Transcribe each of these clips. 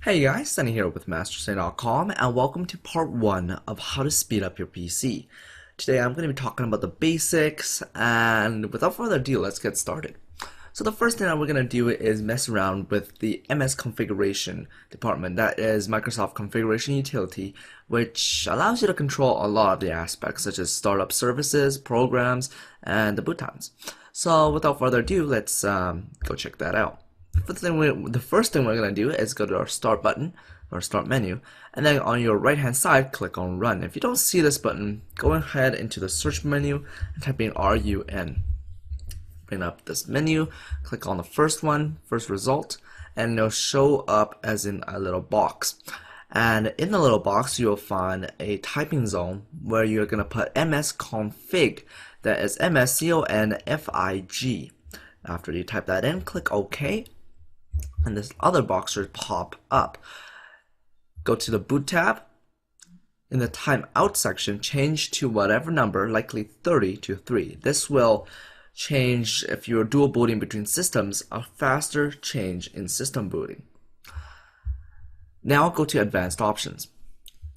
Hey guys, Sunny here with mastersunny.com and welcome to part 1 of how to speed up your PC. Today I'm going to be talking about the basics, and without further ado, let's get started. So the first thing that we're going to do is mess around with the MS configuration department. That is Microsoft Configuration Utility, which allows you to control a lot of the aspects such as startup services, programs, and the boot times. So without further ado, let's go check that out. The first thing we're going to do is go to our start button or start menu, and then on your right hand side click on run. If you don't see this button, go ahead into the search menu and type in RUN. Bring up this menu, click on the first result, and it'll show up as in a little box. And in the little box you'll find a typing zone where you're going to put msconfig, that is msconfig. After you type that in, click OK, and this other box should pop up. Go to the boot tab. In the timeout section, change to whatever number, likely 30 to 3. This will change, if you're dual booting between systems, a faster change in system booting. Now go to advanced options.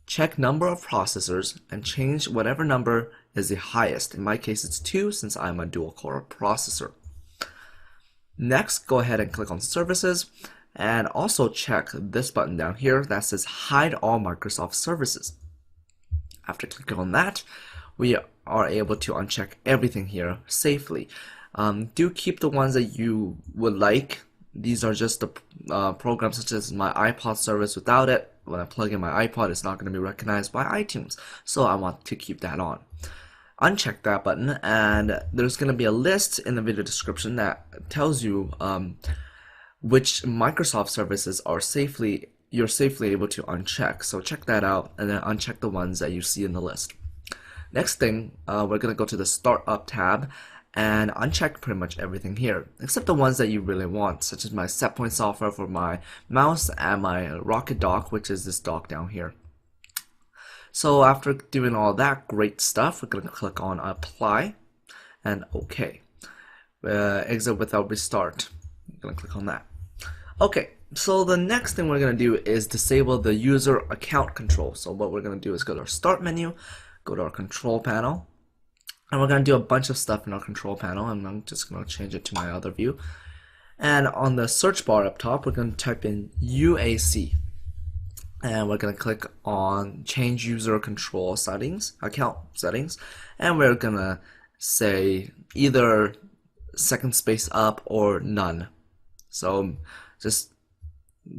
Check number of processors and change whatever number is the highest. In my case it's 2 since I'm a dual core processor. Next, go ahead and click on services and also check this button down here that says hide all Microsoft services. After clicking on that, we are able to uncheck everything here safely. Do keep the ones that you would like. These are just the programs such as my iPod service. Without it, when I plug in my iPod, it's not going to be recognized by iTunes, so I want to keep that on. Uncheck that button, and there's going to be a list in the video description that tells you which Microsoft services are you're safely able to uncheck. So check that out and then uncheck the ones that you see in the list. Next thing, we're going to go to the Startup tab and uncheck pretty much everything here, except the ones that you really want, such as my setpoint software for my mouse and my Rocket dock, which is this dock down here. So after doing all that great stuff, we're going to click on Apply and OK. Exit without restart. I'm going to click on that. Okay, so the next thing we're going to do is disable the user account control. So what we're going to do is go to our Start menu, go to our Control panel, and we're going to do a bunch of stuff in our Control panel, and I'm just going to change it to my other view. And on the search bar up top, we're going to type in UAC. And we're going to click on change user control settings, account settings, and we're going to say either second space up or none. So just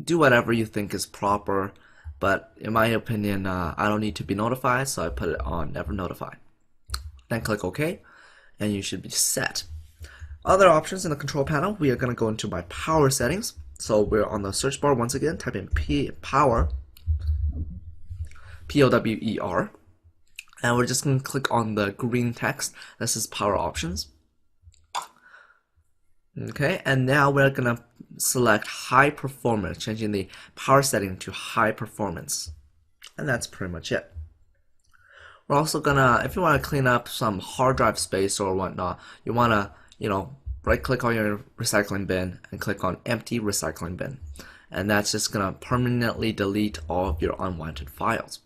do whatever you think is proper, but in my opinion, I don't need to be notified, so I put it on never notify. Then click OK, and you should be set. Other options in the control panel, we are going to go into my power settings. So we're on the search bar once again, type in power, P-O-W-E-R, and we're just going to click on the green text that says power options. Okay, and now we're going to select high performance, changing the power setting to high performance, and that's pretty much it. We're also gonna, if you want to clean up some hard drive space or whatnot, you want to, right click on your recycling bin and click on empty recycling bin, and that's just gonna permanently delete all of your unwanted files.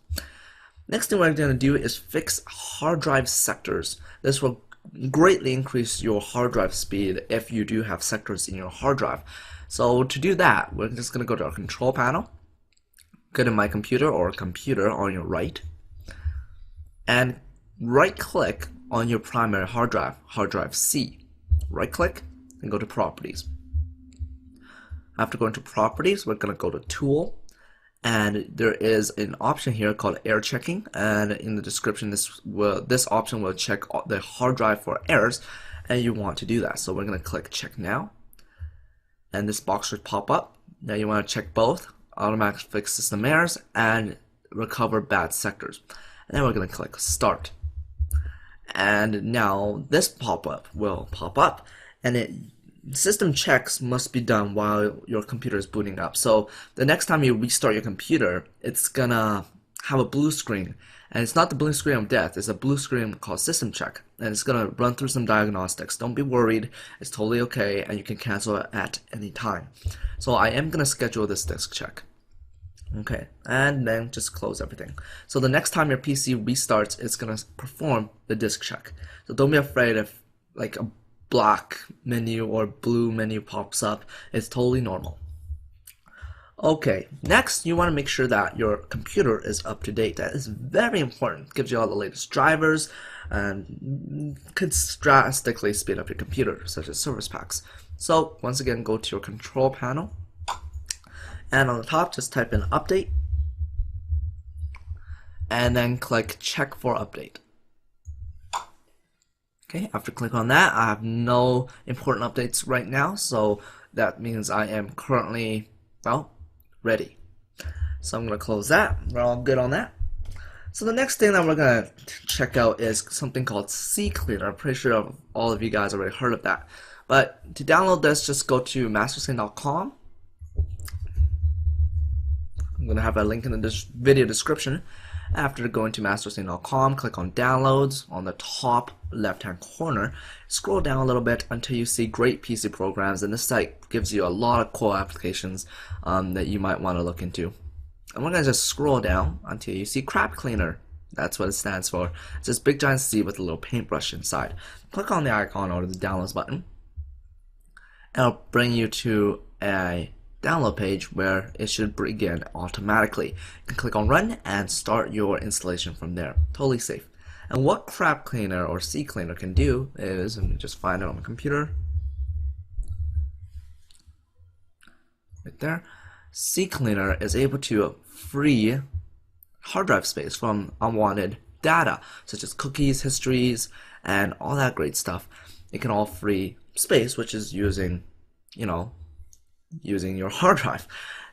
Next thing we're going to do is fix hard drive sectors. This will greatly increase your hard drive speed if you do have sectors in your hard drive. So to do that, we're just going to go to our control panel, go to my computer or computer on your right, and right click on your primary hard drive C. Right click and go to properties. After going to properties, we're going to go to tool, and there is an option here called error checking, and in the description this option will check the hard drive for errors, and you want to do that. So we're going to click check now, and this box should pop up. Now you want to check both automatic fix system errors and recover bad sectors, and then we're going to click start, and now this pop-up will pop up, and system checks must be done while your computer is booting up. So the next time you restart your computer, it's gonna have a blue screen, and it's not the blue screen of death, it's a blue screen called system check, and it's gonna run through some diagnostics. Don't be worried, it's totally okay, and you can cancel it at any time. So I am gonna schedule this disk check. Okay, and then just close everything. So the next time your PC restarts, it's gonna perform the disk check. So don't be afraid if like a black menu or blue menu pops up. It's totally normal. Okay, next you want to make sure that your computer is up to date. That is very important. It gives you all the latest drivers and could drastically speed up your computer, such as service packs. So once again, go to your control panel, and on the top just type in update, and then click check for update. Okay, after click on that, I have no important updates right now, so that means I am currently, well, ready. So I'm going to close that. We're all good on that. So the next thing that we're going to check out is something called CCleaner. I'm pretty sure all of you guys already heard of that. But to download this, just go to mastersunny.com. I'm going to have a link in the video description. After going to mastersunny.com, click on downloads on the top left hand corner. Scroll down a little bit until you see great PC programs, and this site gives you a lot of cool applications that you might want to look into. And we're going to just scroll down until you see Crap Cleaner. That's what it stands for. It's this big giant C with a little paintbrush inside. Click on the icon or the downloads button, and it'll bring you to a download page where it should begin automatically. You can click on run and start your installation from there. Totally safe. And what Crap Cleaner or CCleaner can do is, let me just find it on the computer. Right there. CCleaner is able to free hard drive space from unwanted data, such as cookies, histories, and all that great stuff. It can all free space, which is using, using your hard drive.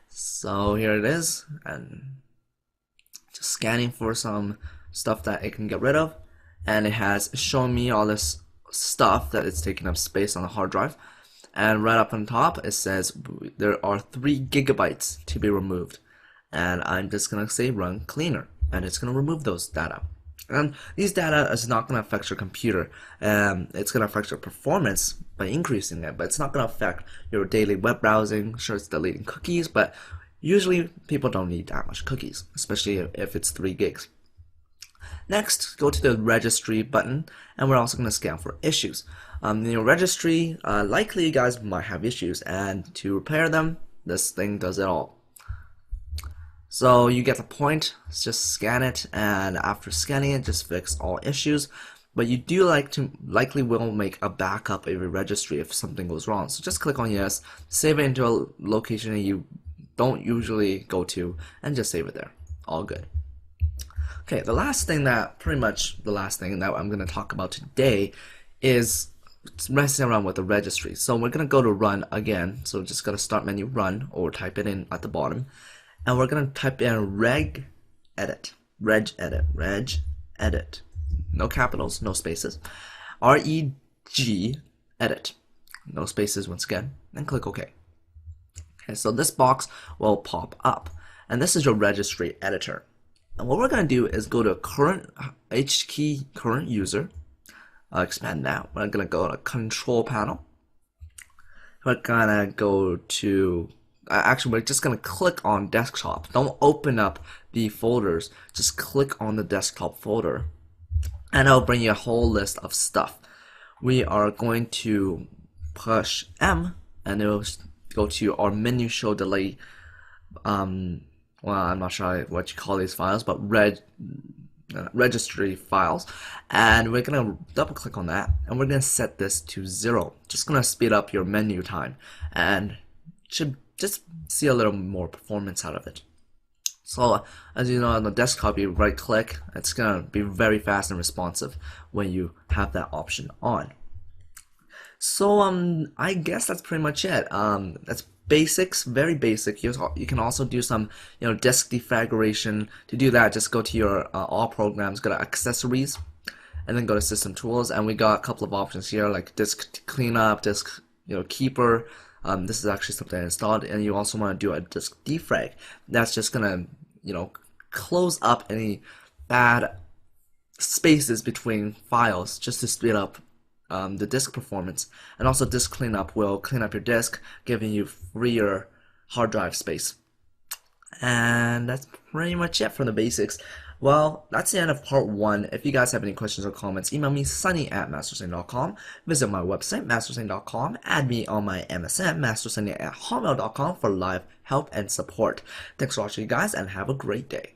So here it is, and just scanning for some stuff that it can get rid of, and it has shown me all this stuff that it's taking up space on the hard drive. And right up on top it says there are 3 gigabytes to be removed, and I'm just gonna say run cleaner, and it's gonna remove those data. And these data is not going to affect your computer. It's going to affect your performance by increasing it, but it's not going to affect your daily web browsing. Sure, it's deleting cookies, but usually people don't need that much cookies, especially if it's 3 gigs. Next, go to the registry button, and we're also going to scan for issues. In your registry, likely you guys might have issues, and to repair them, this thing does it all. So you get the point, just scan it, and after scanning it, just fix all issues. But you do likely will make a backup of your registry if something goes wrong. So just click on yes, save it into a location that you don't usually go to, and just save it there. All good. Okay, pretty much the last thing that I'm going to talk about today is messing around with the registry. So we're going to go to run again. So just go to start menu, run, or type it in at the bottom. And we're going to type in reg edit. No capitals, no spaces. REG edit. No spaces once again. And click OK. Okay, so this box will pop up. And this is your registry editor. And what we're going to do is go to current H key, current user. Expand that. We're going to go to control panel. We're going to go to actually, we're just going to click on desktop. Don't open up the folders. Just click on the desktop folder, and it'll bring you a whole list of stuff. We are going to push M, and it'll go to our menu show delay. Well, I'm not sure what you call these files, but registry files. And we're going to double click on that, and we're going to set this to 0. Just going to speed up your menu time, and should just see a little more performance out of it. So as you know, on the desktop, you right click, it's gonna be very fast and responsive when you have that option on. So I guess that's pretty much it. That's basics, very basic. You can also do some disk defragmentation. To do that, just go to your all programs, go to accessories, and then go to system tools, and we got a couple of options here like disk cleanup, disk keeper. This is actually something I installed, and you also want to do a disk defrag. That's just gonna, close up any bad spaces between files just to speed up the disk performance. And also disk cleanup will clean up your disk, giving you freer hard drive space. And that's pretty much it from the basics. Well, that's the end of part 1. If you guys have any questions or comments, email me sunny@mastersunny.com. Visit my website, mastersunny.com. Add me on my MSN, mastersunny@hotmail.com for live help and support. Thanks for watching, you guys, and have a great day.